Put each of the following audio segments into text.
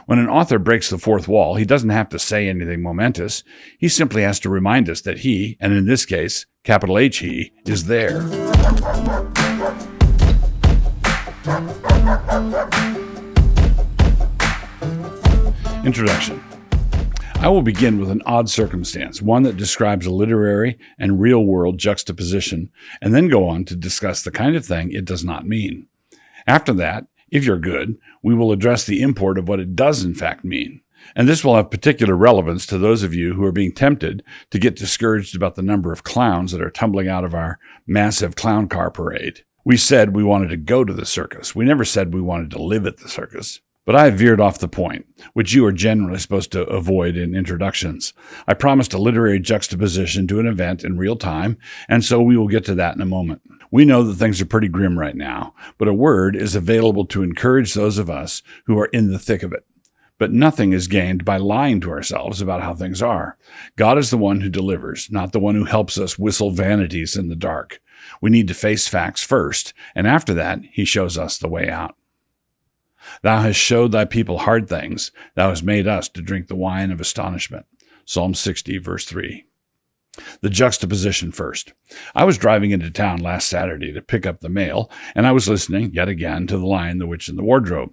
When an author breaks the fourth wall, he doesn't have to say anything momentous. He simply has to remind us that he, and in this case, capital H he, is there. Introduction. I will begin with an odd circumstance, one that describes a literary and real-world juxtaposition, and then go on to discuss the kind of thing it does not mean. After that, if you're good, we will address the import of what it does in fact mean. And this will have particular relevance to those of you who are being tempted to get discouraged about the number of clowns that are tumbling out of our massive clown car parade. We said we wanted to go to the circus. We never said we wanted to live at the circus. But I veered off the point, which you are generally supposed to avoid in introductions. I promised a literary juxtaposition to an event in real time, and so we will get to that in a moment. We know that things are pretty grim right now, but a word is available to encourage those of us who are in the thick of it. But nothing is gained by lying to ourselves about how things are. God is the one who delivers, not the one who helps us whistle vanities in the dark. We need to face facts first, and after that, he shows us the way out. Thou hast showed thy people hard things. Thou hast made us to drink the wine of astonishment. Psalm 60, verse 3. The juxtaposition first. I was driving into town last Saturday to pick up the mail, and I was listening, yet again, to The Lion, the Witch, and the Wardrobe.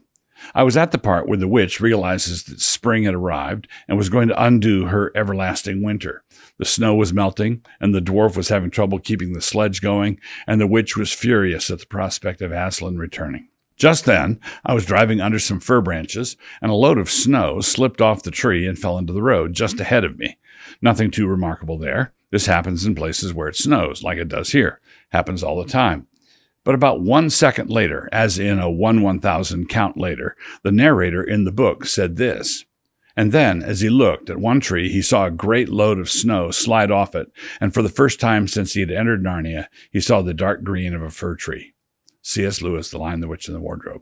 I was at the part where the witch realizes that spring had arrived and was going to undo her everlasting winter. The snow was melting, and the dwarf was having trouble keeping the sledge going, and the witch was furious at the prospect of Aslan returning. Just then, I was driving under some fir branches, and a load of snow slipped off the tree and fell into the road just ahead of me. Nothing too remarkable there. This happens in places where it snows, like it does here. Happens all the time. But about 1 second later, as in a 1/1000 count later, the narrator in the book said this. And then, as he looked at one tree, he saw a great load of snow slide off it, and for the first time since he had entered Narnia, he saw the dark green of a fir tree. C.S. Lewis, The Lion, the Witch, and the Wardrobe.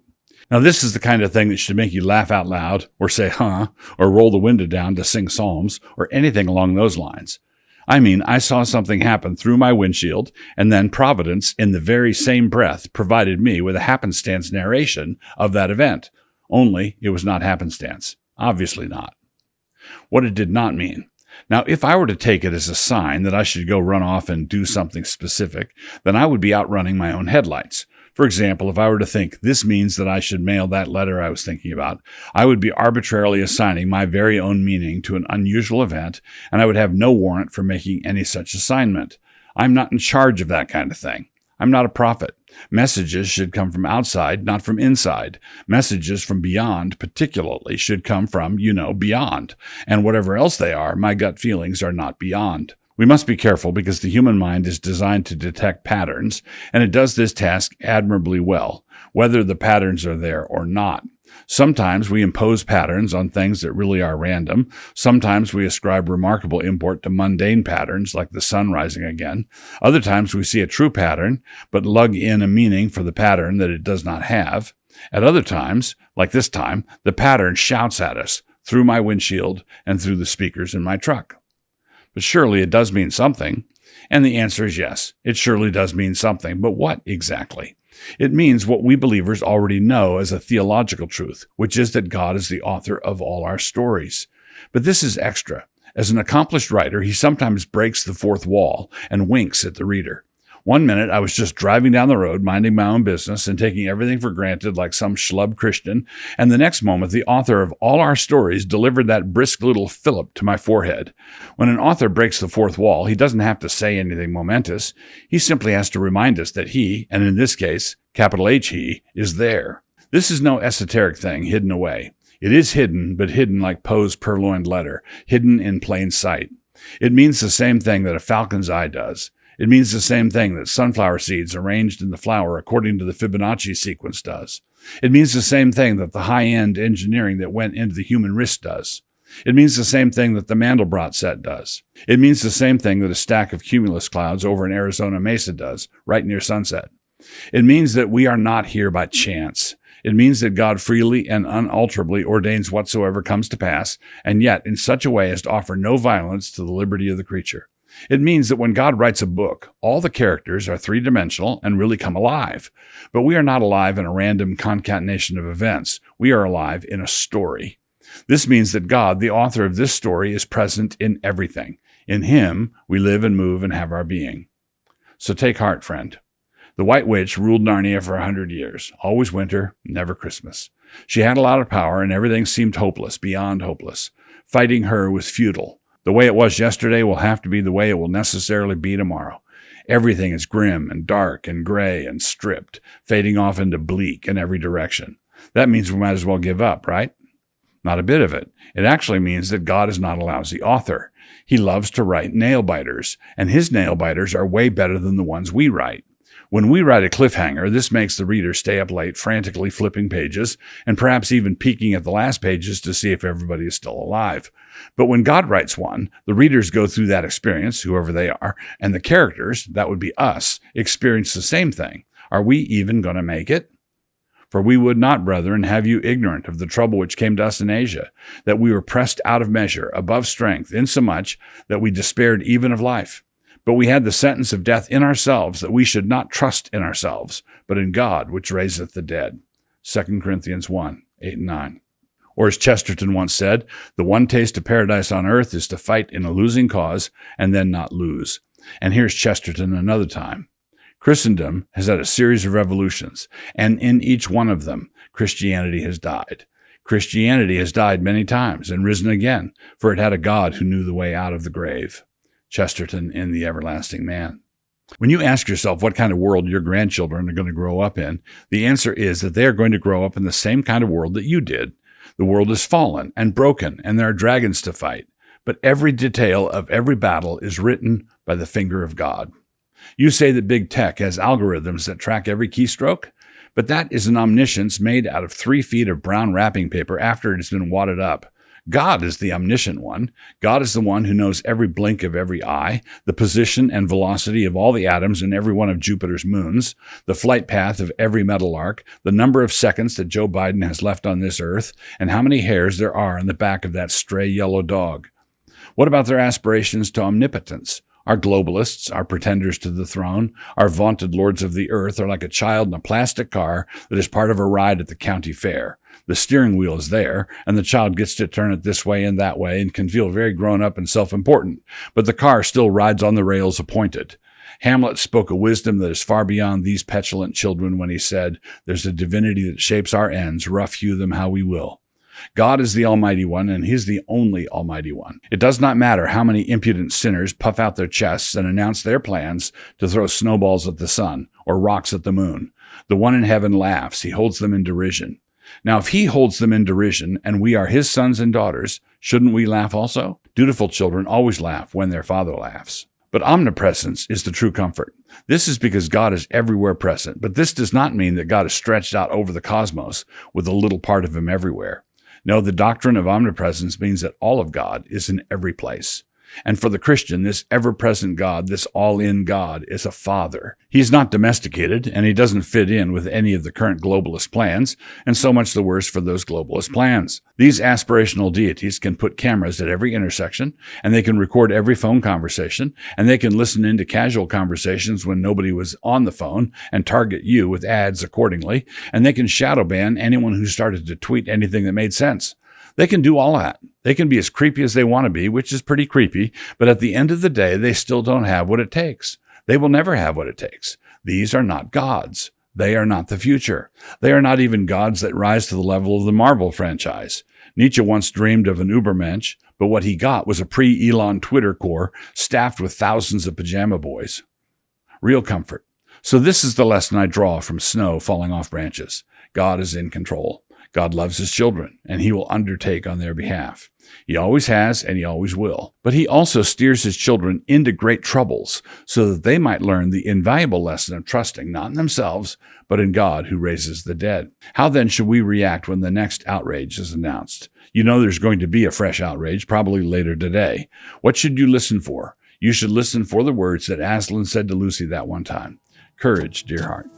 Now, this is the kind of thing that should make you laugh out loud, or say, huh, or roll the window down to sing psalms, or anything along those lines. I mean, I saw something happen through my windshield, and then Providence, in the very same breath, provided me with a happenstance narration of that event. Only, it was not happenstance. Obviously not. What it did not mean. Now, if I were to take it as a sign that I should go run off and do something specific, then I would be outrunning my own headlights. For example, if I were to think this means that I should mail that letter I was thinking about, I would be arbitrarily assigning my very own meaning to an unusual event, and I would have no warrant for making any such assignment. I'm not in charge of that kind of thing. I'm not a prophet. Messages should come from outside, not from inside. Messages from beyond, particularly, should come from, beyond. And whatever else they are, my gut feelings are not beyond. We must be careful because the human mind is designed to detect patterns, and it does this task admirably well, whether the patterns are there or not. Sometimes we impose patterns on things that really are random. Sometimes we ascribe remarkable import to mundane patterns, like the sun rising again. Other times we see a true pattern, but lug in a meaning for the pattern that it does not have. At other times, like this time, the pattern shouts at us through my windshield and through the speakers in my truck. But surely it does mean something. And the answer is yes, it surely does mean something. But what exactly? It means what we believers already know as a theological truth, which is that God is the author of all our stories. But this is extra. As an accomplished writer, he sometimes breaks the fourth wall and winks at the reader. One minute, I was just driving down the road, minding my own business and taking everything for granted like some schlub Christian, and the next moment, the author of all our stories delivered that brisk little fillip to my forehead. When an author breaks the fourth wall, he doesn't have to say anything momentous. He simply has to remind us that he, and in this case, capital H he, is there. This is no esoteric thing hidden away. It is hidden, but hidden like Poe's purloined letter, hidden in plain sight. It means the same thing that a falcon's eye does. It means the same thing that sunflower seeds arranged in the flower according to the Fibonacci sequence does. It means the same thing that the high-end engineering that went into the human wrist does. It means the same thing that the Mandelbrot set does. It means the same thing that a stack of cumulus clouds over an Arizona mesa does, right near sunset. It means that we are not here by chance. It means that God freely and unalterably ordains whatsoever comes to pass, and yet in such a way as to offer no violence to the liberty of the creature. It means that when God writes a book, all the characters are three-dimensional and really come alive. But we are not alive in a random concatenation of events. We are alive in a story. This means that God, the author of this story, is present in everything. In him, we live and move and have our being. So take heart, friend. The White Witch ruled Narnia for 100 years. Always winter, never Christmas. She had a lot of power, and everything seemed hopeless, beyond hopeless. Fighting her was futile. The way it was yesterday will have to be the way it will necessarily be tomorrow. Everything is grim and dark and gray and stripped, fading off into bleak in every direction. That means we might as well give up, right? Not a bit of it. It actually means that God is not a lousy author. He loves to write nail-biters, and his nail-biters are way better than the ones we write. When we write a cliffhanger, this makes the reader stay up late, frantically flipping pages, and perhaps even peeking at the last pages to see if everybody is still alive. But when God writes one, the readers go through that experience, whoever they are, and the characters, that would be us, experience the same thing. Are we even going to make it? For we would not, brethren, have you ignorant of the trouble which came to us in Asia, that we were pressed out of measure, above strength, insomuch that we despaired even of life. But we had the sentence of death in ourselves, that we should not trust in ourselves, but in God, which raiseth the dead. 2 Corinthians 1, 8 and 9. Or as Chesterton once said, the one taste of paradise on earth is to fight in a losing cause and then not lose. And here's Chesterton another time. Christendom has had a series of revolutions, and in each one of them, Christianity has died. Christianity has died many times and risen again, for it had a God who knew the way out of the grave. Chesterton in The Everlasting Man. When you ask yourself what kind of world your grandchildren are going to grow up in, the answer is that they are going to grow up in the same kind of world that you did. The world is fallen and broken, and there are dragons to fight. But every detail of every battle is written by the finger of God. You say that big tech has algorithms that track every keystroke, but that is an omniscience made out of 3 feet of brown wrapping paper after it has been wadded up. God is the omniscient one. God is the one who knows every blink of every eye, the position and velocity of all the atoms in every one of Jupiter's moons, the flight path of every meadowlark, the number of seconds that Joe Biden has left on this earth, and how many hairs there are on the back of that stray yellow dog. What about their aspirations to omnipotence? Our globalists, our pretenders to the throne, our vaunted lords of the earth are like a child in a plastic car that is part of a ride at the county fair. The steering wheel is there, and the child gets to turn it this way and that way and can feel very grown up and self-important, but the car still rides on the rails appointed. Hamlet spoke a wisdom that is far beyond these petulant children when he said, "There's a divinity that shapes our ends, rough hew them how we will." God is the Almighty One, and He's the only Almighty One. It does not matter how many impudent sinners puff out their chests and announce their plans to throw snowballs at the sun or rocks at the moon. The one in heaven laughs. He holds them in derision. Now, if He holds them in derision and we are His sons and daughters, shouldn't we laugh also? Dutiful children always laugh when their father laughs. But omnipresence is the true comfort. This is because God is everywhere present, but this does not mean that God is stretched out over the cosmos with a little part of Him everywhere. No, the doctrine of omnipresence means that all of God is in every place. And for the Christian, this ever-present God, this all-in God, is a father. He's not domesticated, and he doesn't fit in with any of the current globalist plans, and so much the worse for those globalist plans. These aspirational deities can put cameras at every intersection, and they can record every phone conversation, and they can listen into casual conversations when nobody was on the phone and target you with ads accordingly, and they can shadow ban anyone who started to tweet anything that made sense. They can do all that. They can be as creepy as they want to be, which is pretty creepy, but at the end of the day, they still don't have what it takes. They will never have what it takes. These are not gods. They are not the future. They are not even gods that rise to the level of the Marvel franchise. Nietzsche once dreamed of an Ubermensch, but what he got was a pre-Elon Twitter core staffed with thousands of pajama boys. Real comfort. So this is the lesson I draw from snow falling off branches. God is in control. God loves His children, and He will undertake on their behalf. He always has, and He always will. But He also steers His children into great troubles so that they might learn the invaluable lesson of trusting not in themselves, but in God who raises the dead. How then should we react when the next outrage is announced? You know there's going to be a fresh outrage, probably later today. What should you listen for? You should listen for the words that Aslan said to Lucy that one time. Courage, dear heart.